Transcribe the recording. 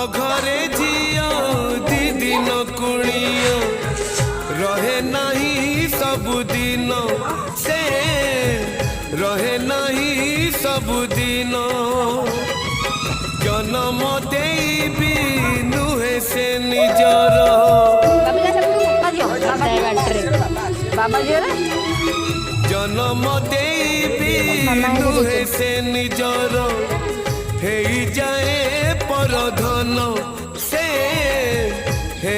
घरे झियो दी दिन कुणिया रहे नहीं सबुदिन से रहे नहीं सबुदिन जन्म देवी नुहे से निजर जन्म देवी नुहे से निजर हे जाए परधन से हे